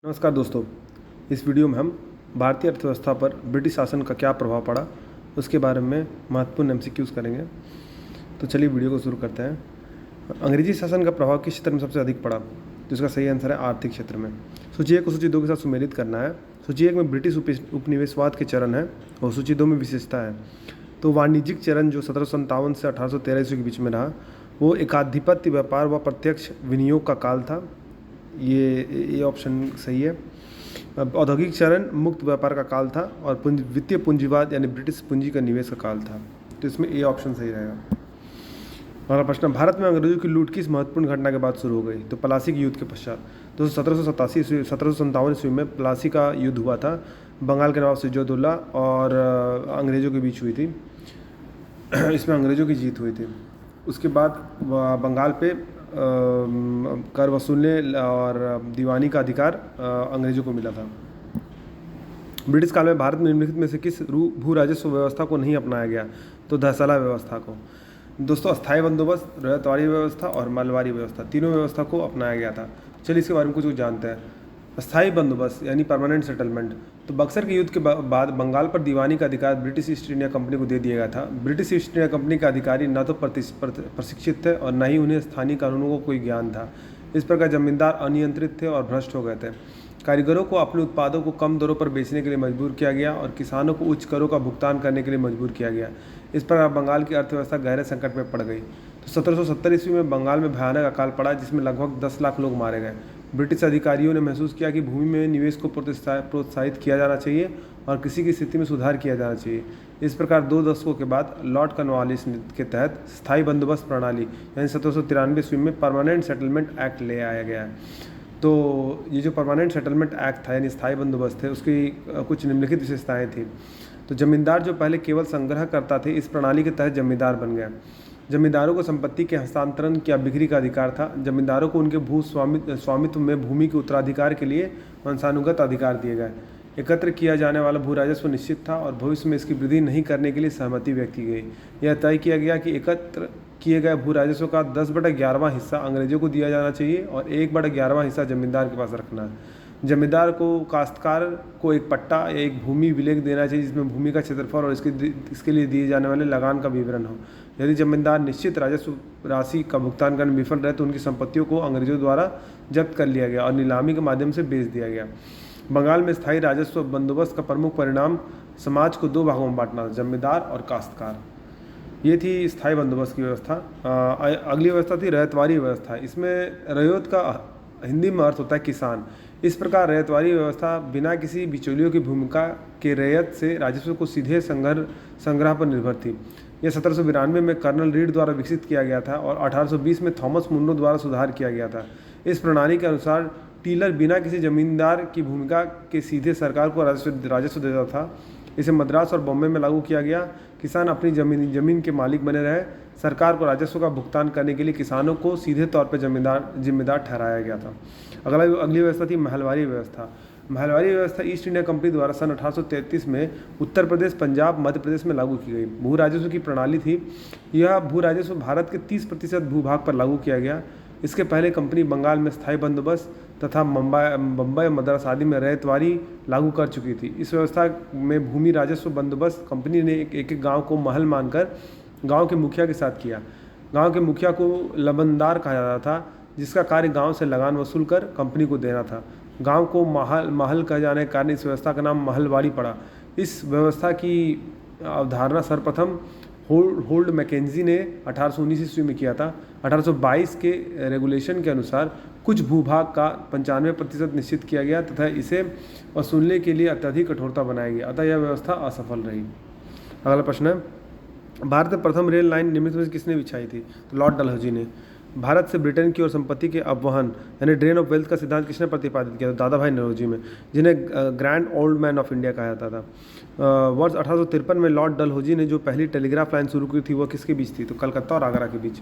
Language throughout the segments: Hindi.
नमस्कार दोस्तों। इस वीडियो में हम भारतीय अर्थव्यवस्था पर ब्रिटिश शासन का क्या प्रभाव पड़ा उसके बारे में महत्वपूर्ण एमसीक्यूज़ करेंगे। तो चलिए वीडियो को शुरू करते हैं। अंग्रेजी शासन का प्रभाव किस क्षेत्र में सबसे अधिक पड़ा? तो इसका सही आंसर है आर्थिक क्षेत्र में। सूची 1 को सूची 2 के साथ सुमेलित करना है। सूची 1 में ब्रिटिश उपनिवेशवाद के चरण है और सूची 2 में विशेषता है। तो वाणिज्यिक चरण जो 1757 से 1813 ईस्वी के बीच में रहा, वो एकाधिपत्य व्यापार व प्रत्यक्ष विनियोग का काल था। ये ऑप्शन सही है। औद्योगिक चरण मुक्त व्यापार का काल था और वित्तीय पूंजीवाद यानी ब्रिटिश पूंजी का निवेश का काल था। तो इसमें ए ऑप्शन सही रहेगा। अगला प्रश्न, भारत में अंग्रेजों की लूट किस महत्वपूर्ण घटना के बाद शुरू हो गई? तो प्लासी के युद्ध के पश्चात। तो 1757 ईस्वी में प्लासी का युद्ध हुआ था। बंगाल के नवाब सिराजुद्दौला और अंग्रेजों के बीच हुई थी। इसमें अंग्रेजों की जीत हुई थी। उसके बाद बंगाल पे कर वसूलने और दीवानी का अधिकार अंग्रेजों को मिला था। ब्रिटिश काल में भारत में निम्नलिखित में से किस भू राजस्व व्यवस्था को नहीं अपनाया गया? तो धसाला व्यवस्था को। दोस्तों, अस्थायी बंदोबस्त, रैयतवाड़ी व्यवस्था और मालवाड़ी व्यवस्था, तीनों व्यवस्था को अपनाया गया था। चलिए इसके बारे में कुछ जानते हैं। अस्थायी बंदोबस्त यानी परमानेंट सेटलमेंट। तो बक्सर के युद्ध के बाद बंगाल पर दीवानी का अधिकार ब्रिटिश ईस्ट इंडिया कंपनी को दे दिया गया था। ब्रिटिश ईस्ट इंडिया कंपनी के अधिकारी न तो प्रशिक्षित थे और न ही उन्हें स्थानीय कानूनों को कोई ज्ञान था। इस प्रकार जमींदार अनियंत्रित थे और भ्रष्ट हो गए थे। कारीगरों को अपने उत्पादों को कम दरों पर बेचने के लिए मजबूर किया गया और किसानों को उच्च करों का भुगतान करने के लिए मजबूर किया गया। इस प्रकार बंगाल की अर्थव्यवस्था गहरे संकट में पड़ गई। तो 1770 ईस्वी में बंगाल में भयानक अकाल पड़ा जिसमें लगभग 10 लाख लोग मारे गए। ब्रिटिश अधिकारियों ने महसूस किया कि भूमि में निवेश को प्रोत्साहित किया जाना चाहिए और कृषि की स्थिति में सुधार किया जाना चाहिए। इस प्रकार 2 दशकों के बाद लॉर्ड कॉर्नवालिस के तहत स्थायी बंदोबस्त प्रणाली यानी 1793 ईस्वी में परमानेंट सेटलमेंट एक्ट ले आया गया है। तो ये जो परमानेंट सेटलमेंट एक्ट था यानी स्थायी बंदोबस्त थे, उसकी कुछ निम्नलिखित विशेषताएँ थी। तो जमींदार जो पहले केवल संग्रह करता थे, इस प्रणाली के तहत जमींदार बन गए। जमींदारों को संपत्ति के हस्तांतरण या बिक्री का अधिकार था। जमींदारों को उनके स्वामित्व में भूमि के उत्तराधिकार के लिए वंशानुगत अधिकार दिए गए। एकत्र किया जाने वाला भू राजस्व निश्चित था और भविष्य में इसकी वृद्धि नहीं करने के लिए सहमति व्यक्त की गई। यह तय किया गया कि एकत्र किए गए भू राजस्व का 10/11वां हिस्सा अंग्रेजों को दिया जाना चाहिए और 1/11वां हिस्सा जमींदार के पास रखना है। जमींदार को काश्तकार को एक पट्टा या एक भूमि विलेख देना चाहिए जिसमें भूमि का क्षेत्रफल और इसके लिए दिए जाने वाले लगान का विवरण हो। यदि जमींदार निश्चित राजस्व राशि का भुगतान करने में विफल रहे तो उनकी संपत्तियों को अंग्रेजों द्वारा जब्त कर लिया गया और नीलामी के माध्यम से बेच दिया गया। बंगाल में स्थायी राजस्व बंदोबस्त का प्रमुख परिणाम समाज को 2 भागों में बांटना, जमींदार और काश्तकार। ये थी स्थायी बंदोबस्त की व्यवस्था। अगली व्यवस्था थी रैयतवाड़ी व्यवस्था। इसमें रैयत का हिंदी में अर्थ होता है किसान। इस प्रकार रैयतवाड़ी व्यवस्था बिना किसी बिचौलियों की भूमिका के रैयत से राजस्व को सीधे संग्रह पर निर्भर थी। यह 1792 में कर्नल रीड द्वारा विकसित किया गया था और 1820 में थॉमस मुनरो द्वारा सुधार किया गया था। इस प्रणाली के अनुसार टीलर बिना किसी जमींदार की भूमिका के सीधे सरकार को राजस्व देता था। इसे मद्रास और बॉम्बे में लागू किया गया। किसान अपनी जमीन के मालिक बने रहे। सरकार को राजस्व का भुगतान करने के लिए किसानों को सीधे तौर पर जिम्मेदार ठहराया गया था। अगली व्यवस्था थी महलवाड़ी व्यवस्था। महलवाड़ी व्यवस्था ईस्ट इंडिया कंपनी द्वारा सन 1833 में उत्तर प्रदेश, पंजाब, मध्य प्रदेश में लागू की गई भू राजस्व की प्रणाली थी। यह भू राजस्व भारत के 30% भूभाग पर लागू किया गया। इसके पहले कंपनी बंगाल में स्थायी बंदोबस्त तथा बम्बई, मद्रास आदि में रैयतवाड़ी लागू कर चुकी थी। इस व्यवस्था में भूमि राजस्व बंदोबस्त कंपनी ने एक गाँव को महल मानकर गाँव के मुखिया के साथ किया। गाँव के मुखिया को लबनदार कहा जाता था, जिसका कार्य गाँव से लगान वसूल कर कंपनी को देना था। गांव को महल कहे जाने के कारण इस व्यवस्था का नाम महलवाड़ी पड़ा। इस व्यवस्था की अवधारणा सर्वप्रथम होल्ड मैकेंजी ने 1819 ईस्वी में किया था। 1822 के रेगुलेशन के अनुसार कुछ भूभाग का 95% निश्चित किया गया तथा इसे वसूलने के लिए अत्यधिक कठोरता बनाई गई। अतः यह व्यवस्था असफल रही। अगला प्रश्न है, भारत में प्रथम रेल लाइन निम्नलिखित में से किसने बिछाई थी? तो लॉर्ड डलहौजी ने। भारत से ब्रिटेन की ओर संपत्ति के अववहन यानी ड्रेन ऑफ वेल्थ का सिद्धांत किसने प्रतिपादित किया? दादा भाई नौरोजी में, जिन्हें grand old man of India कहा जाता था। वर्ष 1853 में लॉर्ड डलहौजी ने जो पहली टेलीग्राफ लाइन शुरू की थी वह किसके बीच थी? तो कलकत्ता और आगरा के बीच।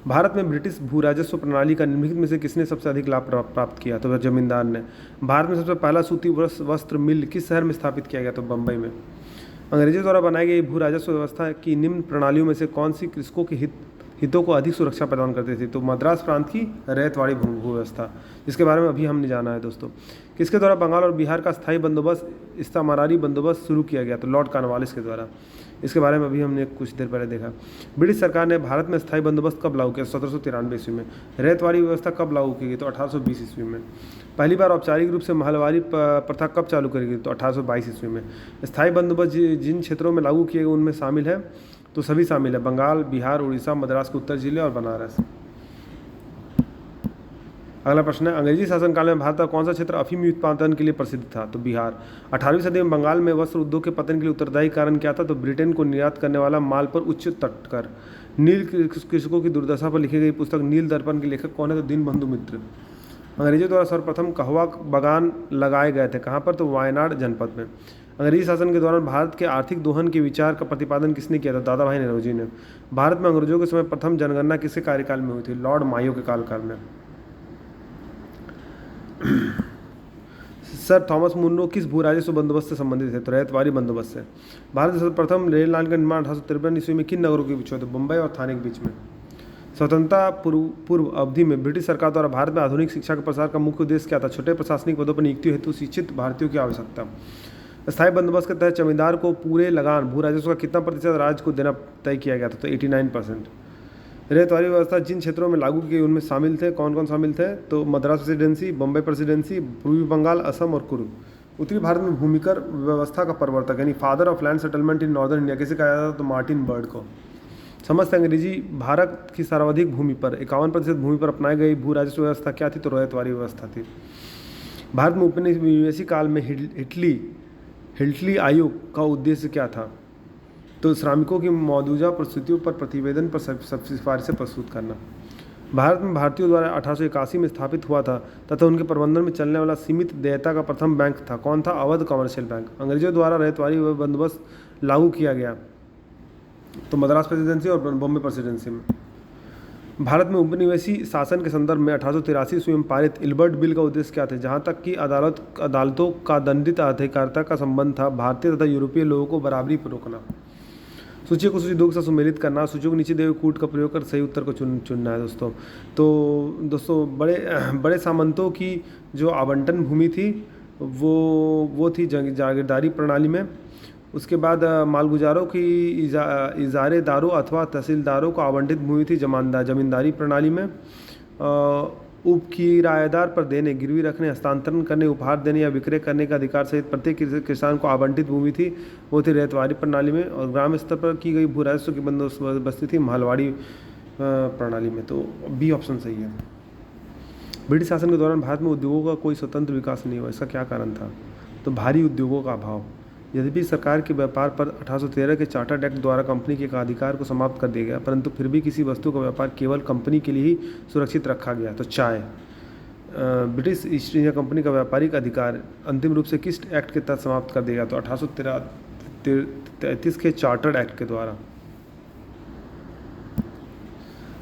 भारत में ब्रिटिश भू राजस्व प्रणाली का निम्नलिखित में से किसने सबसे अधिक लाभ प्राप्त किया? तो वह जमींदार ने। भारत में सबसे पहला सूती वस्त्र मिल किस शहर में स्थापित किया गया? तो बम्बई में। अंग्रेजों द्वारा बनाई गई भू राजस्व व्यवस्था की निम्न प्रणालियों में से कौन सी कृषकों के हित हितों को अधिक सुरक्षा प्रदान करती थी। तो मद्रास प्रांत की रैयतवाड़ी भू व्यवस्था, जिसके बारे में अभी हमने जाना है दोस्तों। किसके द्वारा बंगाल और बिहार का स्थायी बंदोबस्त, इस्तामारारी बंदोबस्त शुरू किया गया? तो लॉर्ड कॉर्नवालिस के द्वारा। इसके बारे में अभी हमने कुछ देर पहले देखा। ब्रिटिश सरकार ने भारत में स्थायी बंदोबस्त कब लागू किया? 1793 ईस्वी में। रैयतवाड़ी व्यवस्था कब लागू की गई? तो 1820 ईस्वी में। पहली बार औपचारिक रूप से महलवारी प्रथा कब चालू करी गई? तो 1822 ईस्वी में। स्थायी बंदोबस्त जिन क्षेत्रों में लागू किए गए उनमें शामिल है, तो सभी शामिल है, बंगाल, बिहार, उड़ीसा, मद्रास के उत्तर जिले और बनारस। अगला प्रश्न है, अंग्रेजी शासनकाल में भारत का कौन सा क्षेत्र अफीम उत्पादन के लिए प्रसिद्ध था? तो बिहार। 18वीं सदी में बंगाल में वस्त्र उद्योग के पतन के लिए उत्तरदायी कारण क्या था? तो ब्रिटेन को निर्यात करने वाला माल पर उच्च तटकर। नील कृषकों की दुर्दशा पर लिखी गई पुस्तक नील दर्पण के लेखक कौन है? तो दीनबंधु मित्र। अंग्रेजों द्वारा सर्वप्रथम कहवा बागान लगाए गए थे, कहाँ पर? तो वायनाड जनपद में। अंग्रेजी शासन के दौरान भारत के आर्थिक दोहन के विचार का प्रतिपादन किसने किया था? दादा भाई नौरोजी ने। भारत में अंग्रेजों के समय प्रथम जनगणना किसके कार्यकाल में हुई थी? लॉर्ड मायो के काल में। सर थॉमस मुनरो किस भू राजस्व बंदोबस्त से संबंधित है? तो रैयतवाड़ी बंदोबस्त से। भारत में सर्वप्रथम रेल लाइन का निर्माण 1853 ईस्वी में किन नगरों के बीच हुआ? तो बम्बई और थाने के बीच में। स्वतंत्रता पूर्व अवधि में ब्रिटिश सरकार द्वारा भारत में आधुनिक शिक्षा के प्रसार का मुख्य उद्देश्य क्या था? छोटे प्रशासनिक पदों पर नियुक्ति हेतु शिक्षित भारतीयों की आवश्यकता। स्थायी बंदोबस्त के तहत जमींदार को पूरे लगान भू राजस्व का कितना प्रतिशत राज्य को देना तय किया गया था? तो 89%। रैयतवाड़ी व्यवस्था जिन क्षेत्रों में लागू की गई उनमें शामिल थे, कौन कौन शामिल थे? तो मद्रास प्रेसिडेंसी, बम्बई प्रेसिडेंसी, पूर्वी बंगाल, असम और कुर्ग। उत्तरी भारत में भूमिकर व्यवस्था का प्रवर्तक यानी father of land settlement in northern India किसे कहा जाता था? तो मार्टिन बर्ड को। समस्त अंग्रेजी भारत की सर्वाधिक भूमि पर 51% भूमि पर अपनाई गई भू राजस्व व्यवस्था क्या थी? तो रैयतवाड़ी व्यवस्था थी। भारत में उपनिवेशी काल में हिल्टली आयोग का उद्देश्य क्या था? तो श्रमिकों की मौजूदा परिस्थितियों पर प्रतिवेदन पर सिफारिशें प्रस्तुत करना। भारत में भारतीयों द्वारा 1881 में स्थापित हुआ था तथा उनके प्रबंधन में चलने वाला सीमित देयता का प्रथम बैंक था, कौन था? Awadh commercial bank. अंग्रेजों द्वारा रैयतवाड़ी बंदोबस्त लागू किया गया तो मद्रास प्रेसिडेंसी और बॉम्बे प्रेसिडेंसी में। भारत में उपनिवेशी शासन के संदर्भ में 1883 ईस्वी में पारित इल्बर्ट बिल का उद्देश्य क्या था? जहाँ तक कि अदालतों का दंडित अधिकारिता का संबंध था, भारतीय तथा यूरोपीय लोगों को बराबरी पर रोकना। सूची को सूची 2 के साथ सुमेलित करना, सूचियों के नीचे दिए हुए कूट का प्रयोग कर सही उत्तर को चुनना है दोस्तों। तो दोस्तों बड़े सामंतों की जो आवंटन भूमि थी वो थी जागीरदारी प्रणाली में। उसके बाद मालगुजारों की इजारेदारों अथवा तहसीलदारों को आवंटित भूमि थी जमींदारी प्रणाली में। उपकिराएदार पर देने, गिरवी रखने, हस्तांतरण करने, उपहार देने या विक्रय करने का अधिकार सहित प्रत्येक किसान को आवंटित भूमि थी, वो थी रैयतवाड़ी प्रणाली में। और ग्राम स्तर पर की गई भू राजस्व की बंदोबस्ती थी महलवाड़ी प्रणाली में। तो बी ऑप्शन सही है। ब्रिटिश शासन के दौरान भारत में उद्योगों का कोई स्वतंत्र विकास नहीं हुआ, इसका क्या कारण था? तो भारी उद्योगों का अभाव। यद्यपि सरकार के व्यापार पर 1813 के चार्टर्ड एक्ट द्वारा कंपनी के अधिकार को समाप्त कर दिया गया, परंतु फिर भी किसी वस्तु का व्यापार केवल कंपनी के लिए ही सुरक्षित रखा गया। तो चाय। ब्रिटिश ईस्ट इंडिया कंपनी का व्यापारिक अधिकार अंतिम रूप से किस एक्ट के तहत समाप्त कर दिया गया? तो 1833 के चार्टर्ड एक्ट के द्वारा।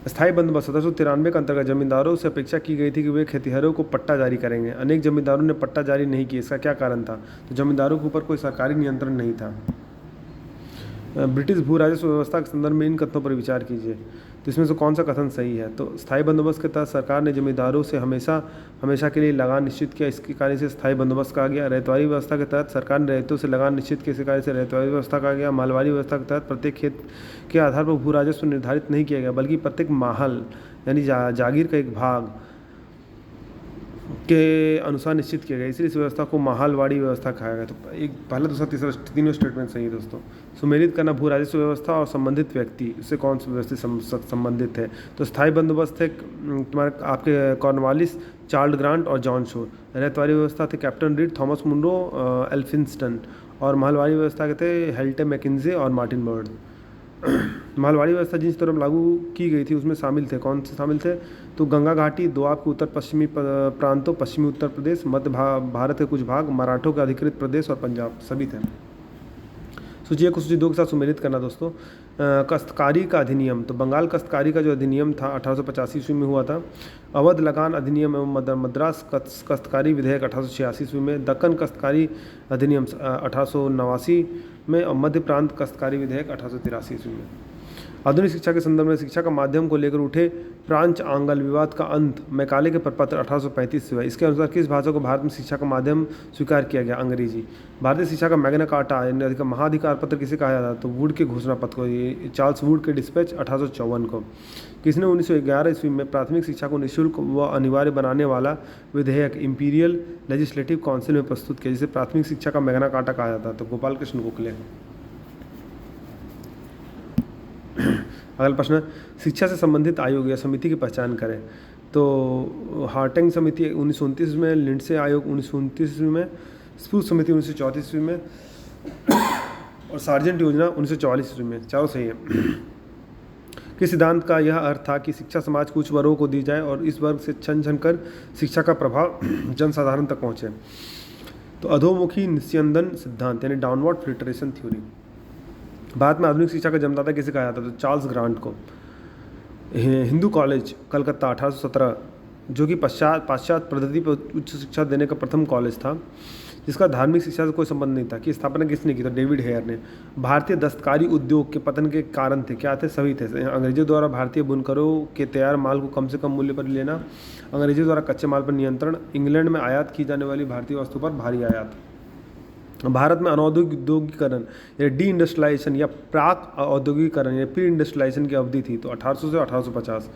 स्थायी बंदोबस्त 1793 के अंतर्गत जमींदारों से अपेक्षा की गई थी कि वे खेतिहरों को पट्टा जारी करेंगे। अनेक जमींदारों ने पट्टा जारी नहीं किया, इसका क्या कारण था? तो जमींदारों के ऊपर कोई सरकारी नियंत्रण नहीं था। ब्रिटिश भू राजस्व व्यवस्था के संदर्भ में इन कथनों पर विचार कीजिए। तो इसमें से कौन सा कथन सही है? तो स्थायी बंदोबस्त के तहत सरकार ने जमींदारों से हमेशा के लिए लगान निश्चित किया, इसके कार्य से स्थायी बंदोबस्त कहा गया। रैयतवाड़ी व्यवस्था के तहत सरकार ने रैयतों से लगान निश्चित किया, इसके कार्य से रैयतवाड़ी व्यवस्था कहा गया। मालवाड़ी व्यवस्था के तहत प्रत्येक खेत के आधार पर भू राजस्व निर्धारित नहीं किया गया, बल्कि प्रत्येक माहल यानी जागीर का एक भाग के अनुसार निश्चित किया गया, इसलिए इस व्यवस्था को माहलवाड़ी व्यवस्था कहा गया। तो एक पहला, दूसरा, तीसरा, तीनों स्टेटमेंट सही है दोस्तों। सुमेलित करना भू राजस्व व्यवस्था और संबंधित व्यक्ति, इससे कौन सी व्यवस्था संबंधित है? तो स्थायी बंदोबस्त है तुम्हारे आपके कॉर्नवालिस, चार्ल्स ग्रांट और जॉन शोर। रैयतवाड़ी व्यवस्था थे captain Reid, Thomas Munro, Elphinstone. और महलवाड़ी व्यवस्था के थे हेल्टे मैकिन्जे और मार्टिन बर्ड। महलवाड़ी व्यवस्था जिन तरफ लागू की गई थी उसमें शामिल थे, कौन से शामिल थे? तो गंगा घाटी, दोआब के उत्तर पश्चिमी प्रांतों, पश्चिमी उत्तर प्रदेश, मध्य भारत के कुछ भाग, मराठों के अधिकृत प्रदेश और पंजाब सभी थे। सूची 1 को सूची 2 के साथ सुमेलित करना दोस्तों। कस्तकारी का अधिनियम, तो बंगाल कस्तकारी का जो अधिनियम था 1885 ईस्वी में हुआ था। अवध लगान अधिनियम एवं मद्रास कस्तकारी विधेयक 1886 ईस्वी में। दक्कन कस्तकारी अधिनियम 1889 में और मध्य प्रांत कस्तकारी विधेयक 1883 ईस्वी में। आधुनिक शिक्षा के संदर्भ में शिक्षा का माध्यम को लेकर उठे प्रांच आंगल विवाद का अंत मैकाले के प्रपत्र 1835 से हुआ। इसके अनुसार किस भाषा को भारत में शिक्षा का माध्यम स्वीकार किया गया? अंग्रेजी। भारतीय शिक्षा का मैग्ना कार्टा यानी महाधिकार पत्र किसे कहा जाता है? तो वुड के घोषणा पत्र को, ये चार्ल्स वुड के डिस्पैच 1854 को। किसने 1911 ईस्वी में प्राथमिक शिक्षा को निःशुल्क व अनिवार्य बनाने वाला विधेयक इंपीरियल लेजिस्लेटिव काउंसिल में प्रस्तुत किया, जिसे प्राथमिक शिक्षा का मैग्ना कार्टा कहा जाता है? तो गोपाल कृष्ण गोखले। अगला प्रश्न है, शिक्षा से संबंधित आयोग या समिति की पहचान करें। तो हार्टिंग समिति 1929 में, लिंडसे आयोग 1929 में, स्प्रूस समिति 1934 में और सार्जेंट योजना 1944 में। चारों सही है। किस सिद्धांत का यह अर्थ था कि शिक्षा समाज के उच्च वर्गों को दी जाए और इस वर्ग से छन छन कर शिक्षा का प्रभाव जनसाधारण तक पहुँचे? तो अधोमुखी निस्यंदन सिद्धांत यानी डाउनवर्ड फिल्ट्रेशन थ्योरी। भारत में आधुनिक शिक्षा का जन्मदाता किसे कहा जाता है? तो चार्ल्स ग्रांट को। हिंदू कॉलेज कलकत्ता 1817, जो कि पाश्चात्य पद्धति पर उच्च शिक्षा देने का प्रथम कॉलेज था, जिसका धार्मिक शिक्षा से कोई संबंध नहीं था, की स्थापना किसने की? तो डेविड हेयर ने। भारतीय दस्तकारी उद्योग के पतन के कारण थे, क्या थे? सभी थे। अंग्रेजों द्वारा भारतीय बुनकरों के तैयार माल को कम से कम मूल्य पर लेना, अंग्रेजों द्वारा कच्चे माल पर नियंत्रण, इंग्लैंड में आयात की जाने वाली भारतीय वस्तु पर भारी आयात। भारत में अनौद्योगिकरण या डी इंडस्ट्रियलाइजेशन या प्राक औद्योगिकरण या प्री इंडस्ट्रियलाइजेशन की अवधि थी, तो 1800 से 1850।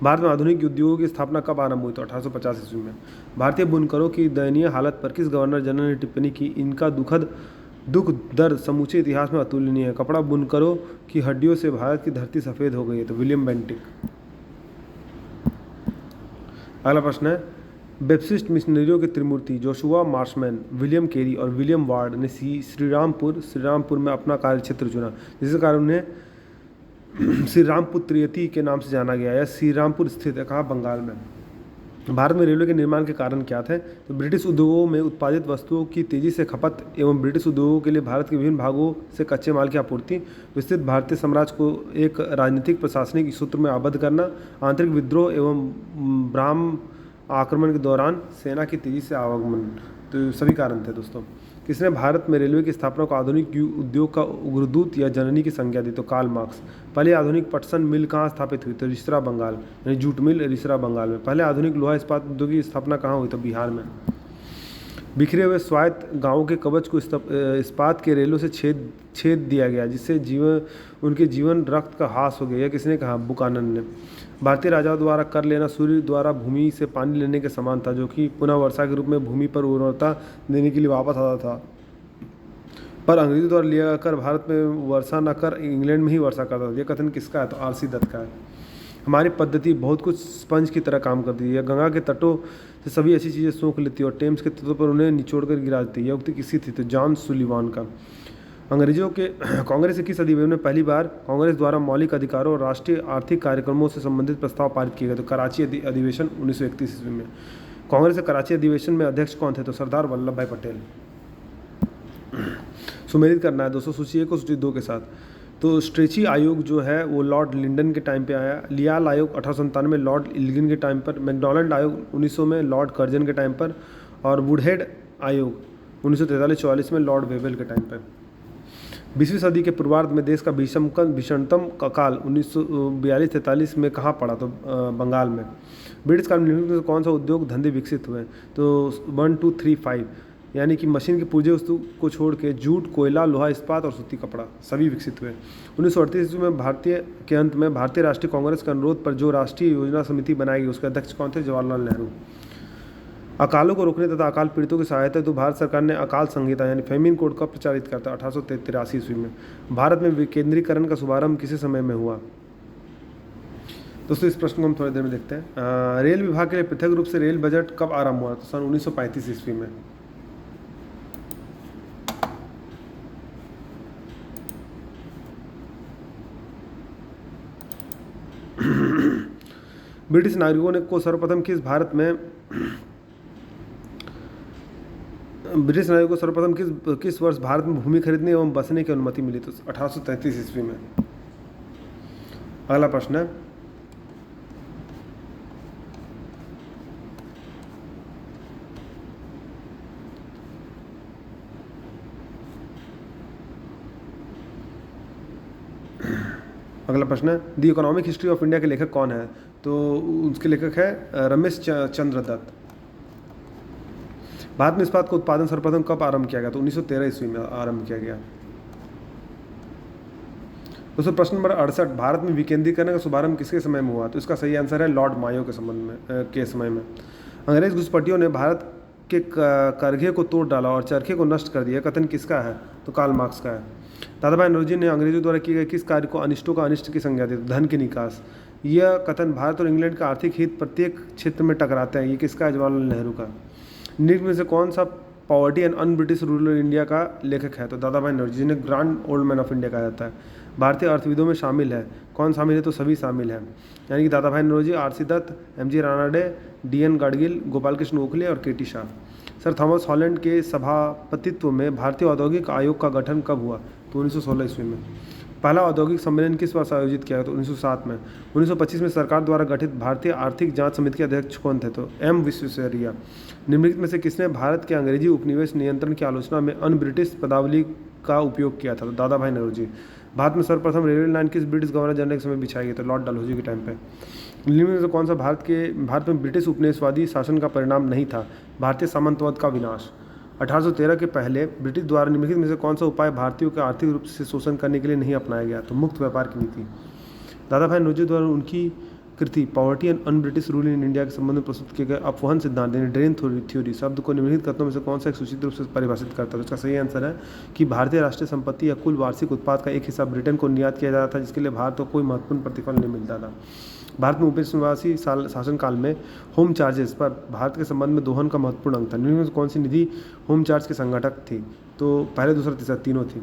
भारत में आधुनिक उद्योगों की स्थापना कब आरंभ हुई? तो 1850 ईस्वी में। भारतीय बुनकरों की दयनीय हालत पर किस गवर्नर जनरल ने टिप्पणी की? इनका दुख दर्द समूचे इतिहास में अतुलनीय है। कपड़ा बुनकरों की हड्डियों से भारत की धरती सफ़ेद हो गई है, तो विलियम बेंटिक। अगला प्रश्न है, बैप्टिस्ट मिशनरियों के त्रिमूर्ति जोशुआ मार्शमैन, विलियम केरी और विलियम वार्ड ने श्रीरामपुर में अपना कार्यक्षेत्र चुना, जिसके कारण उन्हें श्रीरामपुर त्रियति के नाम से जाना गया। यह श्रीरामपुर स्थित है कहाँ? बंगाल में। भारत में रेलवे के निर्माण के कारण क्या थे? तो ब्रिटिश उद्योगों में उत्पादित वस्तुओं की तेजी से खपत एवं ब्रिटिश उद्योगों के लिए भारत के विभिन्न भागों से कच्चे माल की आपूर्ति, विस्तृत भारतीय साम्राज्य को एक राजनीतिक प्रशासनिक सूत्र में आबद्ध करना, आंतरिक विद्रोह एवं ब्राह्म आक्रमण के दौरान सेना की तेजी से आवागमन, तो सभी कारण थे दोस्तों। किसने भारत में रेलवे की स्थापना को आधुनिक उद्योग का उग्रदूत या जननी की संज्ञा दी? तो कार्ल मार्क्स। पहले आधुनिक पटसन मिल कहाँ स्थापित हुई? तो रिसरा बंगाल, यानी जूट मिल रिसरा बंगाल में। पहले आधुनिक लोहा इस्पात उद्योग की स्थापना कहाँ हुई? तो बिहार में। बिखरे हुए स्वायत्त गांवों के कवच को इस्पात के रेलों से छेद दिया गया, जिससे उनके जीवन रक्त का हास हो गया। यह किसने कहा? बुकानन ने। भारतीय राजाओं द्वारा कर लेना सूर्य द्वारा भूमि से पानी लेने के समान था, जो कि पुनः वर्षा के रूप में भूमि पर उर्वरता देने के लिए वापस आता था। पर अंग्रेजों द्वारा लिया कर भारत में वर्षा न कर इंग्लैंड में ही वर्षा करता था। यह कथन किसका है? तो आरसी दत्त का है। हमारी पद्धति बहुत कुछ स्पंज की तरह काम करती है। गंगा के तटों से सभी ऐसी चीज़ें सोख लेती है और टेम्स के तटों पर उन्हें निचोड़ कर गिरा देती है। यह उक्ति किसी थी? तो जॉन सुलिवान का। अंग्रेजों के कांग्रेस के किस अधिवेशन में पहली बार कांग्रेस द्वारा मौलिक अधिकारों और राष्ट्रीय आर्थिक कार्यक्रमों से संबंधित प्रस्ताव पारित किए गए? तो कराची अधिवेशन 1931 ईस्वी में। कांग्रेस के कराची अधिवेशन में अध्यक्ष कौन थे? तो सरदार वल्लभ भाई पटेल। सुमेलित करना है दोस्तों सूची 1 और सूची 2 के साथ। तो स्ट्रेची आयोग जो है वो लॉर्ड लिंडन के टाइम पे आया, लियाल आयोग 1897 में लॉर्ड इल्गिन के टाइम पर, मैकडोनाल्ड आयोग 1900 में लॉर्ड कर्जन के टाइम पर, और वुडहेड आयोग 1943-44 में लॉर्ड वेवेल के टाइम पर। 20वीं सदी के पूर्वार्ध में देश का भीषणतम काल 1942-43 में कहाँ पड़ा? तो बंगाल में। ब्रिटिश काल में कौन सा उद्योग धंधे विकसित हुए? तो 1, 2, 3, 5 यानी कि मशीन के पूजे वस्तु को छोड़ के जूट, कोयला, लोहा इस्पात और सूती कपड़ा सभी विकसित हुए। 1938 ईस्वी में भारतीय राष्ट्रीय कांग्रेस के अनुरोध पर जो राष्ट्रीय योजना समिति बनाई गई, उसके अध्यक्ष कौन थे? जवाहरलाल नेहरू। अकालों को रोकने तथा अकाल पीड़ितों की सहायता तो भारत सरकार ने अकाल संहिता यानी फेमिन कोड का प्रचारित करता 1883 ईस्वी में। भारत में विकेंद्रीकरण का शुभारंभ किसी समय में हुआ? दोस्तों इस प्रश्न को हम थोड़ी देर में देखते हैं। रेल विभाग के लिए पृथक रूप से रेल बजट कब आरंभ हुआ? तो सन 1935 ईस्वी में। ब्रिटिश नागरिकों को सर्वप्रथम किस वर्ष भारत में भूमि खरीदने एवं बसने की अनुमति मिली? तो 1833 ईस्वी में। अगला प्रश्न है, अगला प्रश्न है, the economic history of India के लेखक कौन है? तो उसके लेखक है रमेश चंद्र दत्त। भारत में इस्पात का उत्पादन सर्वप्रथम कब आरंभ किया गया? तो 1913 ईस्वी में आरंभ किया गया। दोस्तों प्रश्न नंबर 68, भारत में विकेंद्रीकरण का शुभारंभ किसके समय में हुआ? तो इसका सही आंसर है लॉर्ड मायो के समय में। अंग्रेज घुसपैठियों ने भारत के करघे को तोड़ डाला और चरखे को नष्ट कर दिया, कथन किसका है? तो कार्ल मार्क्स का है। दादा भाई नौरोजी ने अंग्रेजों द्वारा किए गए किस कार्य को अनिष्टों का अनिष्ट की संज्ञा दी? धन के निकास। यह कथन भारत और इंग्लैंड का आर्थिक हित प्रत्येक क्षेत्र में टकराते हैं, ये किसका है? जवाहरलाल नेहरू का। निम्न में से कौन सा poverty and un British rural India का लेखक है? तो दादा भाई नौरोजी, जिन्हें grand old man of India कहा जाता है। भारतीय अर्थविदों में शामिल है, कौन शामिल है? तो सभी शामिल हैं, यानी कि Dadabhai Naoroji, R C. Dutt, M G. Ranade, D N. Gadgil, Gopal Krishna Gokhale और K T. Shah. Sir Thomas Holland के सभापतित्व में भारतीय औद्योगिक आयोग का गठन कब हुआ? तो 1916 ईस्वी में। पहला औद्योगिक सम्मेलन किस वर्ष आयोजित किया गया? तो 1907 में। 1925 में सरकार द्वारा गठित भारतीय आर्थिक जांच समिति के अध्यक्ष कौन थे? तो एम विश्वेश्वरैया। निम्नलिखित में से किसने भारत के अंग्रेजी उपनिवेश नियंत्रण की आलोचना में अन ब्रिटिश पदावली का उपयोग किया था? तो दादा भाई नौरोजी। भारत में सर्वप्रथम रेलवे लाइन किस ब्रिटिश गवर्नर जनरल के समय बिछाई गई? तो लॉर्ड डलहौजी के टाइम पे। निम्न में से कौन सा भारत में ब्रिटिश उपनिवेशवादी शासन का परिणाम नहीं था? भारतीय सामंतवाद का विनाश। 1813 के पहले ब्रिटिश द्वारा निम्नलिखित में से कौन सा उपाय भारतीयों के आर्थिक रूप से शोषण करने के लिए नहीं अपनाया गया? तो मुक्त व्यापार की नीति। दादा भाई नौरोजी द्वारा उनकी कृति poverty and un British rule in India के संबंध में प्रस्तुत किए गए अपवहन सिद्धांत यानी ड्रेन थ्योरी शब्द को निम्नलिखित कथनों में से कौन सा एक सूचित रूप से परिभाषित करता है? तो इसका सही आंसर है कि भारतीय राष्ट्रीय संपत्ति या कुल वार्षिक उत्पाद का एक हिस्सा ब्रिटेन को निर्यात किया जाता था, जिसके लिए भारत को कोई महत्वपूर्ण प्रतिफल नहीं मिलता था। भारत में उपनिवेशी शासनकाल में होम चार्जेस पर भारत के संबंध में दोहन का महत्वपूर्ण अंग था। निम्न में कौन सी निधि होम चार्ज के संगठक थी? तो पहले, दूसरा, तीसरा तीनों थी।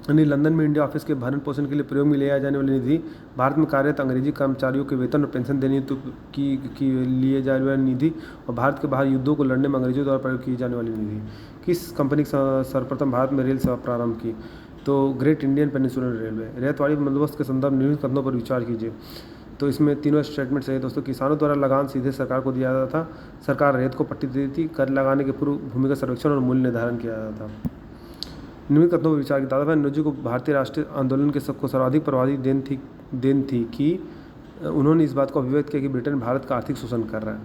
यानी लंदन में इंडिया ऑफिस के भरण पोषण के लिए प्रयोग में ले जाने वाली निधि, भारत में कार्यरत अंग्रेजी कर्मचारियों के वेतन और पेंशन देने की लिए जाने वाली निधि, और भारत के बाहर युद्धों को लड़ने में अंग्रेजों द्वारा प्रयोग की जाने वाली निधि। किस कंपनी सर्वप्रथम भारत में रेल सेवा प्रारंभ की? तो great Indian peninsular railway. Ryotwari बंदोबस्त के संदर्भ निम्नलिखित कथनों पर विचार कीजिए। तो इसमें तीनों स्टेटमेंट सही है दोस्तों। किसानों द्वारा लगान सीधे सरकार को दिया जाता था, सरकार रेत को पट्टी देती थी, कर लगाने के पूर्व भूमि का सर्वेक्षण और मूल्य निर्धारण किया जाता था। निम्नलिखित कथनों पर विचार दादा भाई नौरोजी को भारतीय राष्ट्रीय आंदोलन के सबको सर्वाधिक प्रभावी देन थी कि उन्होंने इस बात को अभिव्यक्त किया कि ब्रिटेन भारत का आर्थिक शोषण कर रहा है।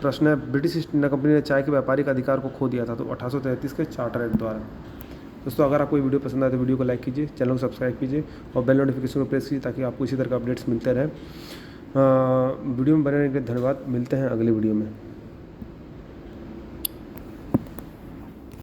प्रश्न है, ब्रिटिश ईस्ट इंडिया कंपनी ने चाय के व्यापारिक अधिकार को खो दिया था? तो 1833 के चार्टर एक्ट द्वारा। दोस्तों अगर आपको वीडियो पसंद आए तो वीडियो को लाइक कीजिए, चैनल को सब्सक्राइब कीजिए और बेल नोटिफिकेशन को प्रेस कीजिए ताकि आपको इसी तरह का अपडेट्स मिलते रहे। वीडियो में बने रहने के लिए धन्यवाद। मिलते हैं अगले वीडियो में।